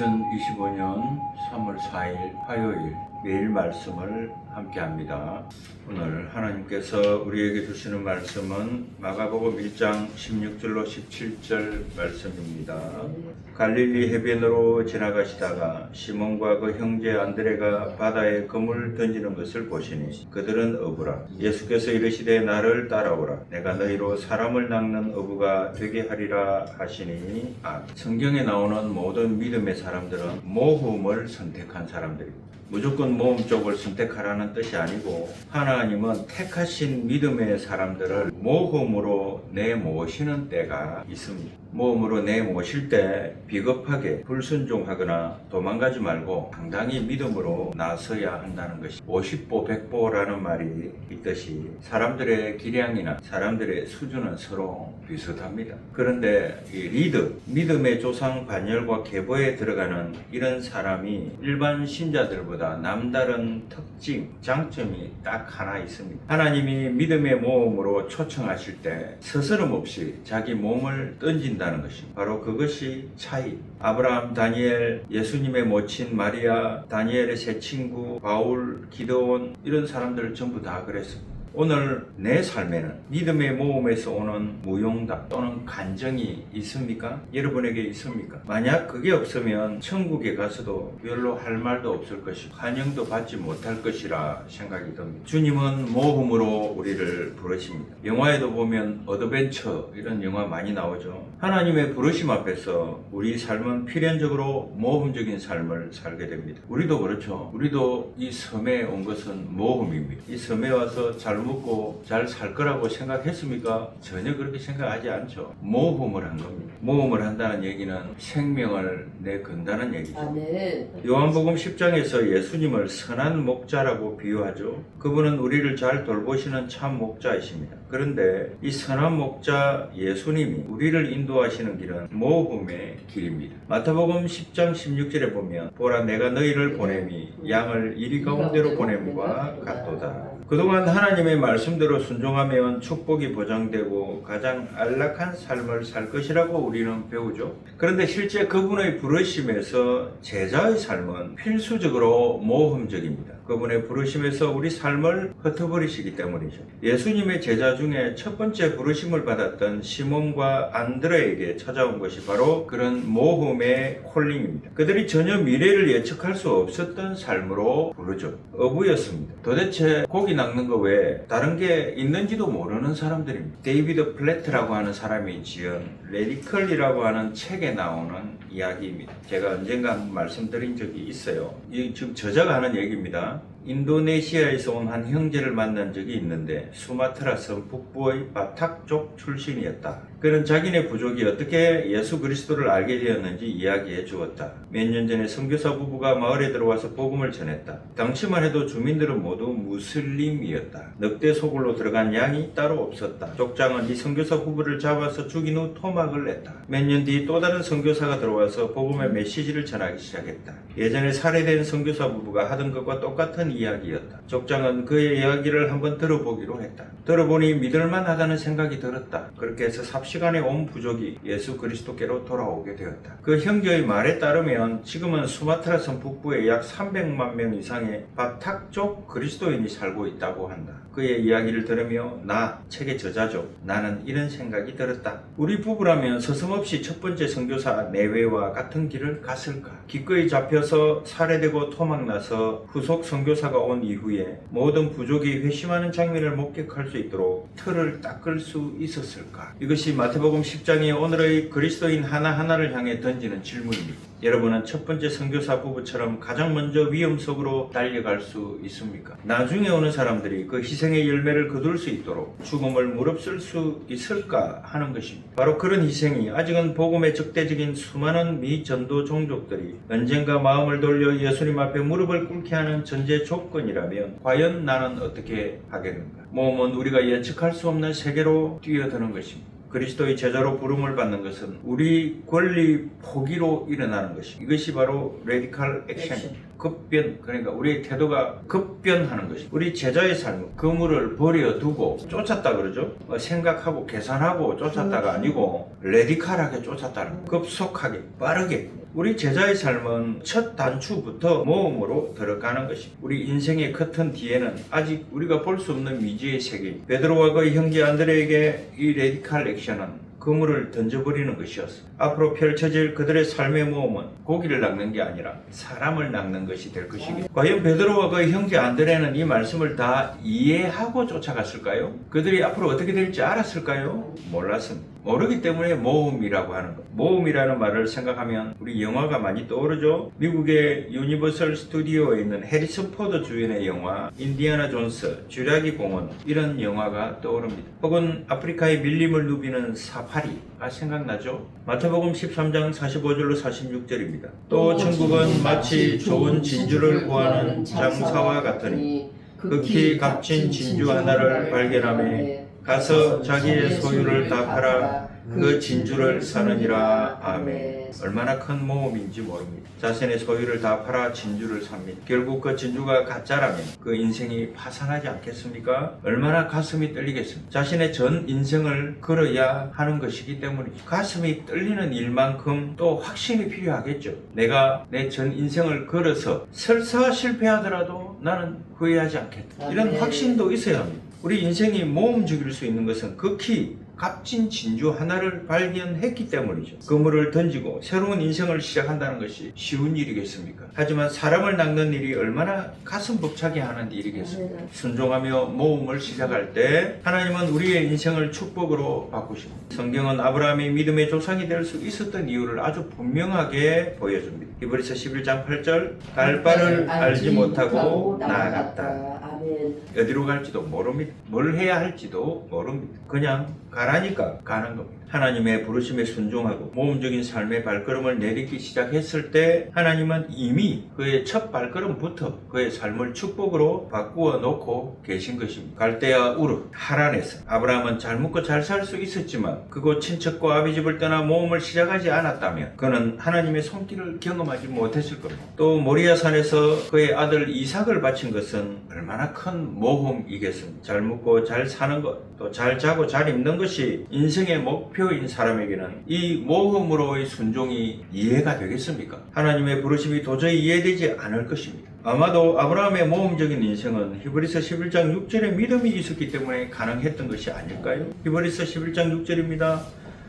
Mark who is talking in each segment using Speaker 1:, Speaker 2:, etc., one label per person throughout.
Speaker 1: 2025년 3월 4일 화요일 매일 말씀을 함께 합니다. 오늘 하나님께서 우리에게 주시는 말씀은 마가복음 1장 16절로 17절 말씀입니다. 갈릴리 해변으로 지나가시다가 시몬과 그 형제 안드레가 바다에 그물 던지는 것을 보시니 그들은 어부라. 예수께서 이르시되 나를 따라오라. 내가 너희로 사람을 낚는 어부가 되게 하리라 하시니 성경에 나오는 모든 믿음의 사람들은 모험을 선택한 사람들입니다. 무조건 모험 쪽을 선택하라는 뜻이 아니고 하나님은 택하신 믿음의 사람들을 모험으로 내모시는 때가 있습니다. 모험으로 내모실 때 비겁하게 불순종하거나 도망가지 말고 당당히 믿음으로 나서야 한다는 것이 50보 100보라는 말이 있듯이 사람들의 기량이나 사람들의 수준은 서로 비슷합니다. 그런데 이 리더, 믿음의 조상 반열과 계보에 들어가는 이런 사람이 일반 신자들보다 남다른 특징, 장점이 딱 하나 있습니다. 하나님이 믿음의 모험으로 초청하실 때 스스럼 없이 자기 몸을 던진다는 것이 바로 그것이 차이. 아브라함, 다니엘, 예수님의 모친 마리아, 다니엘의 세 친구, 바울, 기드온 이런 사람들 전부 다 그랬습니다. 오늘 내 삶에는 믿음의 모험에서 오는 무용담 또는 간정이 있습니까? 여러분에게 있습니까? 만약 그게 없으면 천국에 가서도 별로 할 말도 없을 것이고 환영도 받지 못할 것이라 생각이 듭니다. 주님은 모험으로 우리를 부르십니다. 영화에도 보면 어드벤처 이런 영화 많이 나오죠. 하나님의 부르심 앞에서 우리 삶은 필연적으로 모험적인 삶을 살게 됩니다. 우리도 그렇죠. 우리도 이 섬에 온 것은 모험입니다. 이 섬에 와서 잘 먹고 잘 살 거라고 생각했습니까? 전혀 그렇게 생각하지 않죠. 모험을 한 겁니다. 모험을 한다는 얘기는 생명을 내건다는 얘기죠.
Speaker 2: 아멘.
Speaker 1: 요한복음 10장에서 예수님을 선한 목자라고 비유하죠. 그분은 우리를 잘 돌보시는 참 목자이십니다. 그런데 이 선한 목자 예수님이 우리를 인도하시는 길은 모험의 길입니다. 마태복음 10장 16절에 보면 보라 내가 너희를 보냄이 양을 이리 가운데로 보냄과 같도다. 그동안 하나님의 말씀대로 순종하면 축복이 보장되고 가장 안락한 삶을 살 것이라고 우리는 배우죠. 그런데 실제 그분의 부르심에서 제자의 삶은 필수적으로 모험적입니다. 그분의 부르심에서 우리 삶을 흩어버리시기 때문이죠. 예수님의 제자 중에 첫 번째 부르심을 받았던 시몬과 안드레에게 찾아온 것이 바로 그런 모험의 콜링입니다. 그들이 전혀 미래를 예측할 수 없었던 삶으로 부르죠. 어부였습니다. 도대체 고기 낚는 거 외에 다른 게 있는지도 모르는 사람들입니다. 데이비드 플래트라고 하는 사람이 지은 레디컬이라고 하는 책에 나오는 이야기입니다. 제가 언젠가 한번 말씀드린 적이 있어요. 이 지금 저자가 하는 얘기입니다. 인도네시아에서 온 한 형제를 만난 적이 있는데 수마트라 섬 북부의 바탁 쪽 출신이었다. 그는 자기네 부족이 어떻게 예수 그리스도를 알게 되었는지 이야기해 주었다. 몇 년 전에 선교사 부부가 마을에 들어와서 복음을 전했다. 당시만 해도 주민들은 모두 무슬림이었다. 늑대 소굴로 들어간 양이 따로 없었다. 족장은 이 선교사 부부를 잡아서 죽인 후 토막을 냈다. 몇 년 뒤 또 다른 선교사가 들어와서 복음의 메시지를 전하기 시작했다. 예전에 살해된 선교사 부부가 하던 것과 똑같은 이야기였다. 족장은 그의 이야기를 한번 들어보기로 했다. 들어보니 믿을만하다는 생각이 들었다. 그렇게 해서 삽시간에 온 부족이 예수 그리스도께로 돌아오게 되었다. 그 형제의 말에 따르면 지금은 수마트라 섬 북부에 약 300만 명 이상의 바탁 쪽 그리스도인이 살고 있다고 한다. 그의 이야기를 들으며 책의 저자죠. 나는 이런 생각이 들었다. 우리 부부라면 서슴없이 첫 번째 선교사 내외와 같은 길을 갔을까? 기꺼이 잡혀서 살해되고 토막나서 후속 선교사가 온 이후에 모든 부족이 회심하는 장면을 목격할 수 있도록 틀을 닦을 수 있었을까? 이것이 마태복음 10장이 오늘의 그리스도인 하나하나를 향해 던지는 질문입니다. 여러분은 첫 번째 선교사 부부처럼 가장 먼저 위험 속으로 달려갈 수 있습니까? 나중에 오는 사람들이 그 희생의 열매를 거둘 수 있도록 죽음을 무릅쓸 수 있을까 하는 것입니다. 바로 그런 희생이 아직은 복음의 적대적인 수많은 미전도 종족들이 언젠가 마음을 돌려 예수님 앞에 무릎을 꿇게 하는 전제 조건이라면 과연 나는 어떻게 하겠는가? 모험은 우리가 예측할 수 없는 세계로 뛰어드는 것입니다. 그리스도의 제자로 부름을 받는 것은 우리 권리 포기로 일어나는 것입니다. 이것이 바로 레디컬 액션입니다. 급변, 그러니까 우리의 태도가 급변하는 것이 우리 제자의 삶은 그물을 버려두고 쫓았다 그러죠. 생각하고 계산하고 쫓았다가 아니고 레디칼하게 쫓았다는 거예요. 급속하게 빠르게. 우리 제자의 삶은 첫 단추부터 모험으로 들어가는 것입니다. 우리 인생의 커튼 뒤에는 아직 우리가 볼 수 없는 미지의 세계. 베드로와 그의 형제 안드레에게 이 레디칼 액션은 그물을 던져버리는 것이었어. 앞으로 펼쳐질 그들의 삶의 모험은 고기를 낚는 게 아니라 사람을 낚는 것이 될 것이겠죠. 과연 베드로와 그의 형제 안드레는 이 말씀을 다 이해하고 쫓아갔을까요? 그들이 앞으로 어떻게 될지 알았을까요? 몰랐습니다. 모르기 때문에 모험이라고 하는 것. 모험이라는 말을 생각하면 우리 영화가 많이 떠오르죠. 미국의 유니버설 스튜디오에 있는 해리슨 포드 주연의 영화 인디아나 존스, 쥐라기 공원, 이런 영화가 떠오릅니다. 혹은 아프리카의 밀림을 누비는 사파리가 생각나죠. 마태복음 13장 45절로 46절입니다. 또 천국은 마치 좋은 진주를 구하는 장사와 같으니 극히 값진 진주 하나를 발견하며 가서 자기의 소유를 다 팔아 그 진주를 사느니라. 아멘. 얼마나 큰 모험인지 모릅니다. 자신의 소유를 다 팔아 진주를 삽니다. 결국 그 진주가 가짜라면 그 인생이 파산하지 않겠습니까? 얼마나 가슴이 떨리겠습니까? 자신의 전 인생을 걸어야 하는 것이기 때문이죠. 가슴이 떨리는 일만큼 또 확신이 필요하겠죠. 내가 내 전 인생을 걸어서 설사 실패하더라도 나는 후회하지 않겠다. 이런 확신도 있어야 합니다. 우리 인생이 모험적일 수 있는 것은 극히 값진 진주 하나를 발견했기 때문이죠. 그물을 던지고 새로운 인생을 시작한다는 것이 쉬운 일이겠습니까? 하지만 사람을 낚는 일이 얼마나 가슴 벅차게 하는 일이겠습니까? 순종하며 모험을 시작할 때 하나님은 우리의 인생을 축복으로 바꾸십니다. 성경은 아브라함이 믿음의 조상이 될 수 있었던 이유를 아주 분명하게 보여줍니다. 히브리서 11장 8절 갈 바를 알지 못하고 나아갔다. 어디로 갈지도 모릅니다. 뭘 해야 할지도 모릅니다. 그냥 가라니까 가는 겁니다. 하나님의 부르심에 순종하고 모험적인 삶의 발걸음을 내딛기 시작했을 때 하나님은 이미 그의 첫 발걸음부터 그의 삶을 축복으로 바꾸어 놓고 계신 것입니다. 갈대아 우르 하란에서 아브라함은 잘 먹고 잘 살 수 있었지만 그곳 친척과 아비집을 떠나 모험을 시작하지 않았다면 그는 하나님의 손길을 경험하지 못했을 겁니다. 또 모리아산에서 그의 아들 이삭을 바친 것은 얼마나 큰 모험이겠습니까? 잘 먹고 잘 사는 것, 또 잘 자고 잘 입는 것이 인생의 목표인 사람에게는 이 모험으로의 순종이 이해가 되겠습니까? 하나님의 부르심이 도저히 이해되지 않을 것입니다. 아마도 아브라함의 모험적인 인생은 히브리서 11장 6절의 믿음이 있었기 때문에 가능했던 것이 아닐까요? 히브리서 11장 6절입니다.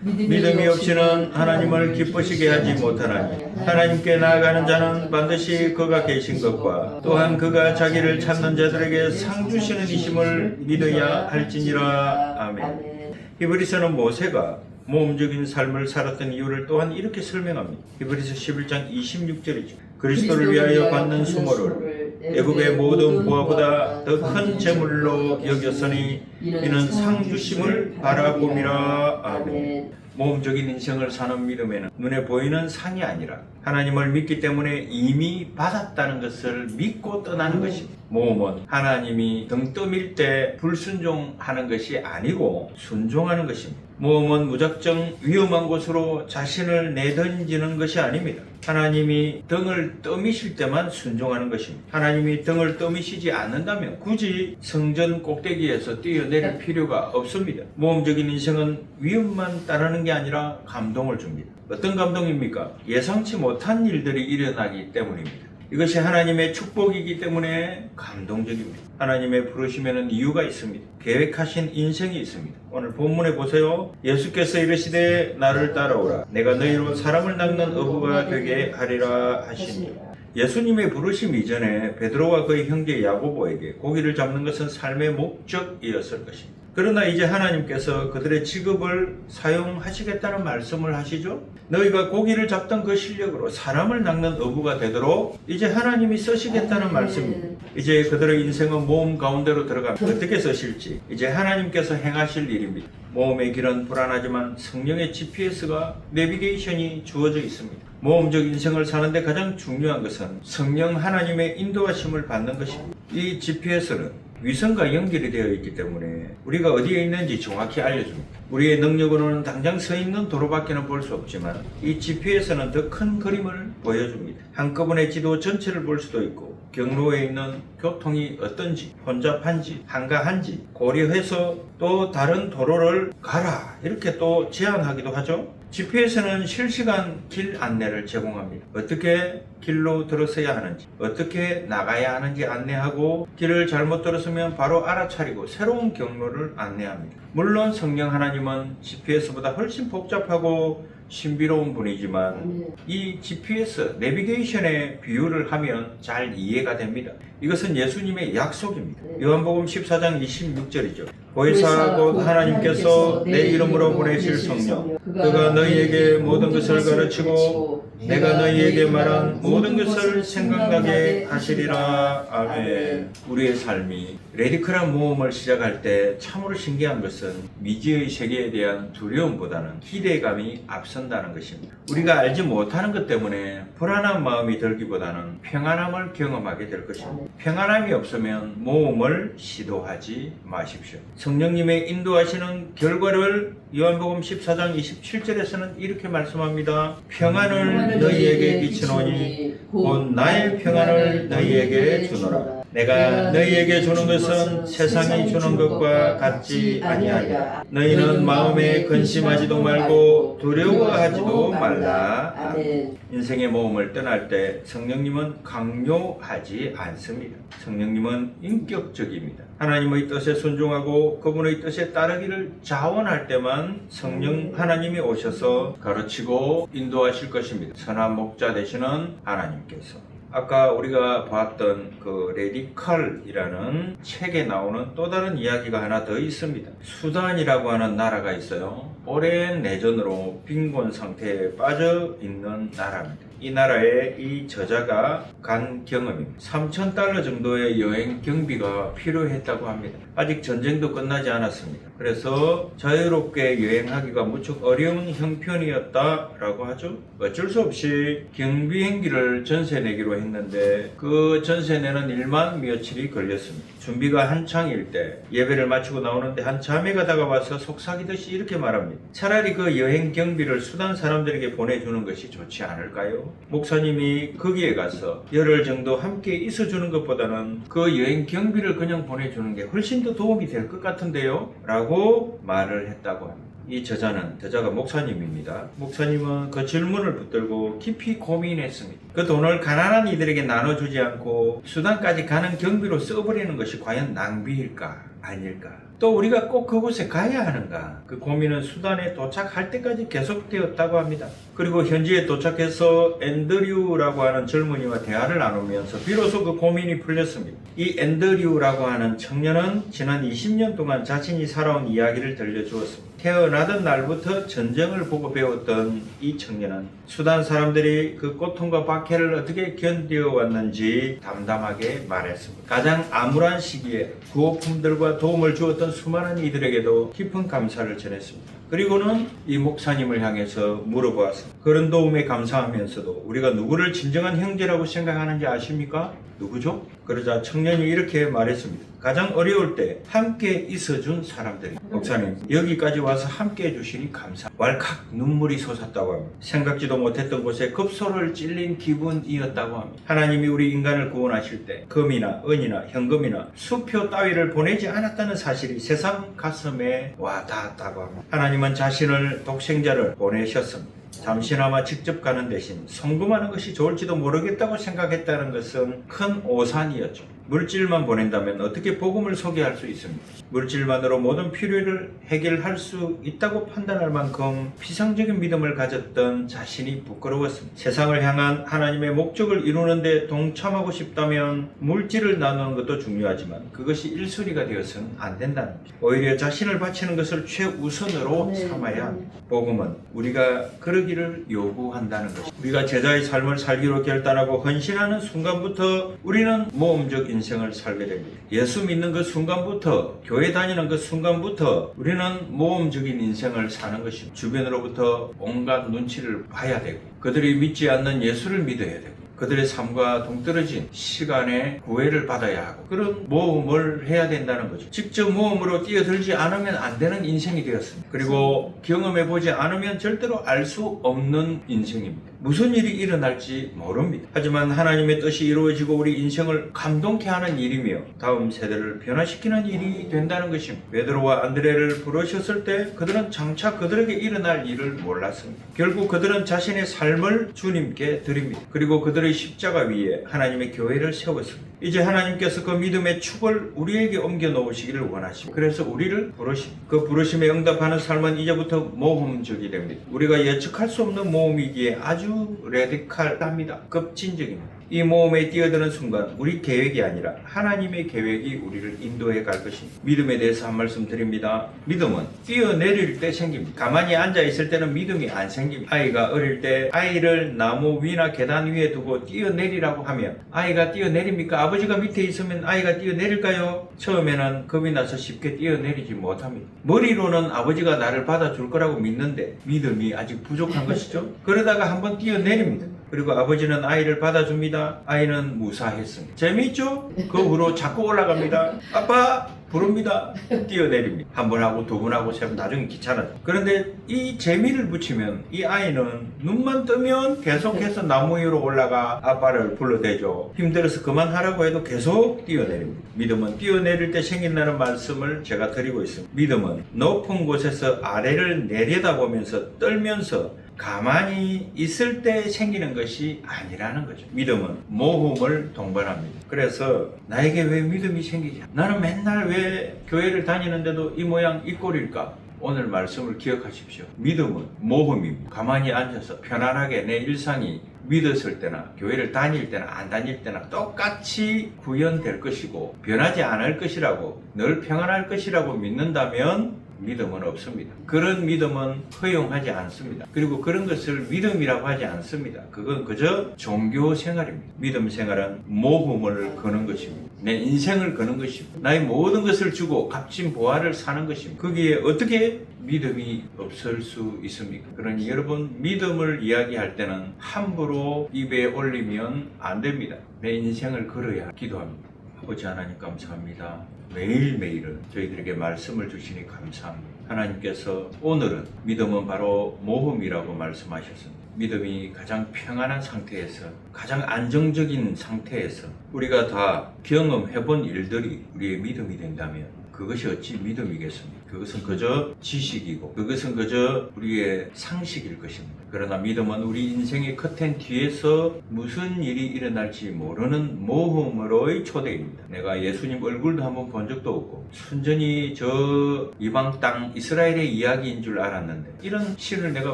Speaker 1: 믿음이 없이는 하나님을 기쁘시게 하지 못하나니 하나님께 나아가는 자는 반드시 그가 계신 것과 또한 그가 자기를 찾는 자들에게 상 주시는 이심을 믿어야 할지니라. 아멘. 히브리서는 모세가 모험적인 삶을 살았던 이유를 또한 이렇게 설명합니다. 히브리서 11장 26절이죠. 그리스도를 위하여 받는 수모를 애굽의 모든 보화보다 더 큰 재물로 여겼으니 이는 상 주심을 바라봄이라. 아멘. 모험적인 인생을 사는 믿음에는 눈에 보이는 상이 아니라 하나님을 믿기 때문에 이미 받았다는 것을 믿고 떠나는 것입니다. 모험은 하나님이 등 떠밀 때 불순종하는 것이 아니고 순종하는 것입니다. 모험은 무작정 위험한 곳으로 자신을 내던지는 것이 아닙니다. 하나님이 등을 떠미실 때만 순종하는 것입니다. 하나님이 등을 떠미시지 않는다면 굳이 성전 꼭대기에서 뛰어내릴 필요가 없습니다. 모험적인 인생은 위험만 따르는 게 아니라 감동을 줍니다. 어떤 감동입니까? 예상치 못한 일들이 일어나기 때문입니다. 이것이 하나님의 축복이기 때문에 감동적입니다. 하나님의 부르심에는 이유가 있습니다. 계획하신 인생이 있습니다. 오늘 본문에 보세요. 예수께서 이르시되 나를 따라오라. 내가 너희로 사람을 낚는 어부가 되게 하리라 하시니. 예수님의 부르심 이전에 베드로와 그의 형제 야고보에게 고기를 잡는 것은 삶의 목적이었을 것입니다. 그러나 이제 하나님께서 그들의 직업을 사용하시겠다는 말씀을 하시죠. 너희가 고기를 잡던 그 실력으로 사람을 낚는 어부가 되도록 이제 하나님이 쓰시겠다는 말씀입니다. 이제 그들의 인생은 모험 가운데로 들어갑니다. 어떻게 쓰실지 이제 하나님께서 행하실 일입니다. 모험의 길은 불안하지만 성령의 GPS가 내비게이션이 주어져 있습니다. 모험적 인생을 사는데 가장 중요한 것은 성령 하나님의 인도하심을 받는 것입니다. 이 GPS는 위성과 연결이 되어 있기 때문에 우리가 어디에 있는지 정확히 알려줍니다. 우리의 능력으로는 당장 서 있는 도로밖에는 볼 수 없지만 이 GPS는 더 큰 그림을 보여줍니다. 한꺼번에 지도 전체를 볼 수도 있고 경로에 있는 교통이 어떤지, 혼잡한지, 한가한지 고려해서 또 다른 도로를 가라 이렇게 또 제안하기도 하죠. GPS는 실시간 길 안내를 제공합니다. 어떻게 길로 들어서야 하는지, 어떻게 나가야 하는지 안내하고 길을 잘못 들었으면 바로 알아차리고 새로운 경로를 안내합니다. 물론 성령 하나님은 GPS보다 훨씬 복잡하고 신비로운 분이지만 이 GPS 내비게이션의 비유를 하면 잘 이해가 됩니다. 이것은 예수님의 약속입니다. 요한복음 14장 26절이죠. 보혜사 곧 하나님께서 내 이름으로 보내실 성령 그가 너희에게 모든 것을 가르치고 내가 너희에게 말한 모든 것을 생각나게 하시리라. 아멘. 우리의 삶이 레디컬한 모험을 시작할 때 참으로 신기한 것은 미지의 세계에 대한 두려움보다는 기대감이 앞선다는 것입니다. 우리가 알지 못하는 것 때문에 불안한 마음이 들기보다는 평안함을 경험하게 될 것입니다. 평안함이 없으면 모험을 시도하지 마십시오. 성령님의 인도하시는 결과를 요한복음 14장 27절에서는 이렇게 말씀합니다. 평안을 너희에게 비치노니 곧 나의 평안을 너희에게 주노라. 내가 너희에게 주는 것은 세상이 주는 것과 같지 아니하리라. 너희는 마음에 근심하지도 말고 두려워하지도 말라. 아멘. 인생의 모험을 떠날 때 성령님은 강요하지 않습니다. 성령님은 인격적입니다. 하나님의 뜻에 순종하고 그분의 뜻에 따르기를 자원할 때만 성령 하나님이 오셔서 가르치고 인도하실 것입니다. 선한 목자 되시는 하나님께서. 아까 우리가 봤던 그 레디컬이라는 책에 나오는 또 다른 이야기가 하나 더 있습니다. 수단이라고 하는 나라가 있어요. 오랜 내전으로 빈곤 상태에 빠져 있는 나라입니다. 이 나라에 이 저자가 간 경험입니다. $3,000 정도의 여행 경비가 필요했다고 합니다. 아직 전쟁도 끝나지 않았습니다. 그래서 자유롭게 여행하기가 무척 어려운 형편이었다라고 하죠. 어쩔 수 없이 경비행기를 전세 내기로 했는데 그 전세 내는 일만 며칠이 걸렸습니다. 준비가 한창일 때 예배를 마치고 나오는데 한 자매가 다가와서 속삭이듯이 이렇게 말합니다. 차라리 그 여행 경비를 수단 사람들에게 보내주는 것이 좋지 않을까요? 목사님이 거기에 가서 열흘 정도 함께 있어주는 것보다는 그 여행 경비를 그냥 보내주는 게 훨씬 더 도움이 될 것 같은데요? 라고 말을 했다고 합니다. 이 저자가 목사님입니다. 목사님은 그 질문을 붙들고 깊이 고민했습니다. 그 돈을 가난한 이들에게 나눠주지 않고 수단까지 가는 경비로 써버리는 것이 과연 낭비일까? 아닐까? 또 우리가 꼭 그곳에 가야 하는가? 그 고민은 수단에 도착할 때까지 계속되었다고 합니다. 그리고 현지에 도착해서 앤드류라고 하는 젊은이와 대화를 나누면서 비로소 그 고민이 풀렸습니다. 이 앤드류라고 하는 청년은 지난 20년 동안 자신이 살아온 이야기를 들려주었습니다. 태어나던 날부터 전쟁을 보고 배웠던 이 청년은 수단 사람들이 그 고통과 박해를 어떻게 견뎌왔는지 담담하게 말했습니다. 가장 암울한 시기에 구호품들과 도움을 주었던 수많은 이들에게도 깊은 감사를 전했습니다. 그리고는 이 목사님을 향해서 물어보았습니다. 그런 도움에 감사하면서도 우리가 누구를 진정한 형제라고 생각하는지 아십니까? 누구죠? 그러자 청년이 이렇게 말했습니다. 가장 어려울 때 함께 있어준 사람들이. 목사님, 여기까지 와서 함께 해주시니 감사. 왈칵 눈물이 솟았다고 합니다. 생각지도 못했던 곳에 급소를 찔린 기분이었다고 합니다. 하나님이 우리 인간을 구원하실 때 금이나 은이나 현금이나 수표 따위를 보내지 않았다는 사실이 세상 가슴에 와닿았다고 합니다. 하나님은 자신을 독생자를 보내셨습니다. 잠시나마 직접 가는 대신 송금하는 것이 좋을지도 모르겠다고 생각했다는 것은 큰 오산이었죠. 물질만 보낸다면 어떻게 복음을 소개할 수 있습니까? 물질만으로 모든 필요를 해결할 수 있다고 판단할 만큼 피상적인 믿음을 가졌던 자신이 부끄러웠습니다. 세상을 향한 하나님의 목적을 이루는 데 동참하고 싶다면 물질을 나누는 것도 중요하지만 그것이 1순위가 되어서는 안 된다는 거죠. 오히려 자신을 바치는 것을 최우선으로 삼아야 합니다. 복음은 우리가 그러기를 요구한다는 것입니다. 우리가 제자의 삶을 살기로 결단하고 헌신하는 순간부터 우리는 모험적 인생을 살게 됩니다. 예수 믿는 그 순간부터, 교회 다니는 그 순간부터 우리는 모험적인 인생을 사는 것입니다. 주변으로부터 온갖 눈치를 봐야 되고 그들이 믿지 않는 예수를 믿어야 되고 그들의 삶과 동떨어진 시간에 구애를 받아야 하고 그런 모험을 해야 된다는 거죠. 직접 모험으로 뛰어들지 않으면 안 되는 인생이 되었습니다. 그리고 경험해보지 않으면 절대로 알 수 없는 인생입니다. 무슨 일이 일어날지 모릅니다. 하지만 하나님의 뜻이 이루어지고 우리 인생을 감동케 하는 일이며 다음 세대를 변화시키는 일이 된다는 것입니다. 베드로와 안드레를 부르셨을 때 그들은 장차 그들에게 일어날 일을 몰랐습니다. 결국 그들은 자신의 삶을 주님께 드립니다. 그리고 그들의 십자가 위에 하나님의 교회를 세웠습니다. 이제 하나님께서 그 믿음의 축을 우리에게 옮겨 놓으시기를 원하십니다. 그래서 우리를 부르십니다. 그 부르심에 응답하는 삶은 이제부터 모험적이 됩니다. 우리가 예측할 수 없는 모험이기에 아주 레디칼합니다. 급진적입니다. 이 모험에 뛰어드는 순간 우리 계획이 아니라 하나님의 계획이 우리를 인도해 갈 것입니다. 믿음에 대해서 한 말씀 드립니다. 믿음은 뛰어내릴 때 생깁니다. 가만히 앉아 있을 때는 믿음이 안 생깁니다. 아이가 어릴 때 아이를 나무 위나 계단 위에 두고 뛰어내리라고 하면 아이가 뛰어내립니까? 아버지가 밑에 있으면 아이가 뛰어내릴까요? 처음에는 겁이 나서 쉽게 뛰어내리지 못합니다. 머리로는 아버지가 나를 받아줄 거라고 믿는데 믿음이 아직 부족한 것이죠. 그러다가 한번 뛰어내립니다. 그리고 아버지는 아이를 받아줍니다. 아이는 무사했습니다. 재미있죠? 그 후로 자꾸 올라갑니다. 아빠 부릅니다. 뛰어내립니다. 한 번 하고 두 번 하고 세 번 나중에 귀찮아져. 그런데 이 재미를 붙이면 이 아이는 눈만 뜨면 계속해서 나무 위로 올라가 아빠를 불러대죠. 힘들어서 그만하라고 해도 계속 뛰어내립니다. 믿음은 뛰어내릴 때 생긴다는 말씀을 제가 드리고 있습니다. 믿음은 높은 곳에서 아래를 내려다보면서 떨면서 가만히 있을 때 생기는 것이 아니라는 거죠. 믿음은 모험을 동반합니다. 그래서 나에게 왜 믿음이 생기지? 나는 맨날 왜 교회를 다니는데도 이 모양 이 꼴일까? 오늘 말씀을 기억하십시오. 믿음은 모험입니다. 가만히 앉아서 편안하게 내 일상이 믿었을 때나 교회를 다닐 때나 안 다닐 때나 똑같이 구현될 것이고 변하지 않을 것이라고 늘 평안할 것이라고 믿는다면 믿음은 없습니다. 그런 믿음은 허용하지 않습니다. 그리고 그런 것을 믿음이라고 하지 않습니다. 그건 그저 종교 생활입니다. 믿음 생활은 모험을 거는 것입니다. 내 인생을 거는 것입니다. 나의 모든 것을 주고 값진 보화를 사는 것입니다. 거기에 어떻게 믿음이 없을 수 있습니까? 그러니 여러분 믿음을 이야기할 때는 함부로 입에 올리면 안 됩니다. 내 인생을 걸어야 기도합니다. 아버지 하나님 감사합니다. 매일매일은 저희들에게 말씀을 주시니 감사합니다. 하나님께서 오늘은 믿음은 바로 모험이라고 말씀하셨습니다. 믿음이 가장 평안한 상태에서 가장 안정적인 상태에서 우리가 다 경험해본 일들이 우리의 믿음이 된다면 그것이 어찌 믿음이겠습니까? 그것은 그저 지식이고 그것은 그저 우리의 상식일 것입니다. 그러나 믿음은 우리 인생의 커튼 뒤에서 무슨 일이 일어날지 모르는 모험으로의 초대입니다. 내가 예수님 얼굴도 한번 본 적도 없고 순전히 저 이방 땅 이스라엘의 이야기인 줄 알았는데 이런 신을 내가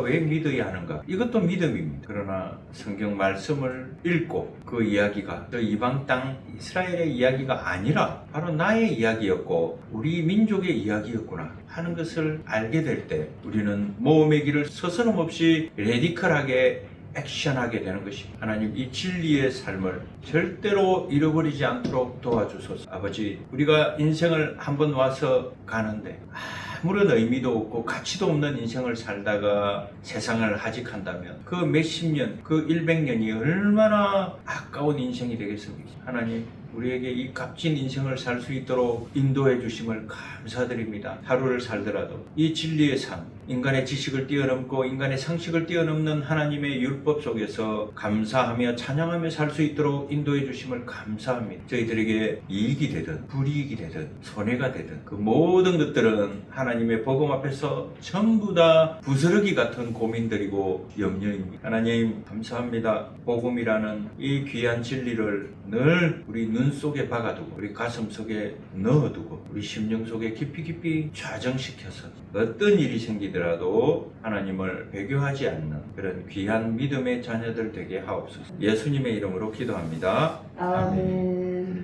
Speaker 1: 왜 믿어야 하는가? 이것도 믿음입니다. 그러나 성경 말씀을 읽고 그 이야기가 저 이방 땅 이스라엘의 이야기가 아니라 바로 나의 이야기였고 우리 민족의 이야기였구나 하는 것을 알게 될 때 우리는 모험의 길을 서스럼없이 레디컬하게 액션하게 되는 것입니다. 하나님 이 진리의 삶을 절대로 잃어버리지 않도록 도와주소서. 아버지 우리가 인생을 한번 와서 가는데 아무런 의미도 없고 가치도 없는 인생을 살다가 세상을 하직한다면 그 몇십 년, 그 100년이 얼마나 아까운 인생이 되겠습니까? 하나님 우리에게 이 값진 인생을 살 수 있도록 인도해 주심을 감사드립니다. 하루를 살더라도 이 진리의 삶, 인간의 지식을 뛰어넘고 인간의 상식을 뛰어넘는 하나님의 율법 속에서 감사하며 찬양하며 살 수 있도록 인도해 주심을 감사합니다. 저희들에게 이익이 되든 불이익이 되든 손해가 되든 그 모든 것들은 하나님의 복음 앞에서 전부 다 부스러기 같은 고민들이고 염려입니다. 하나님 감사합니다. 복음이라는 이 귀한 진리를 늘 우리 눈 속에 박아두고 우리 가슴 속에 넣어두고 우리 심령 속에 깊이 좌정시켜서 어떤 일이 생기더라도 하나님을 배교하지 않는 그런 귀한 믿음의 자녀들 되게 하옵소서. 예수님의 이름으로 기도합니다.
Speaker 2: 아멘.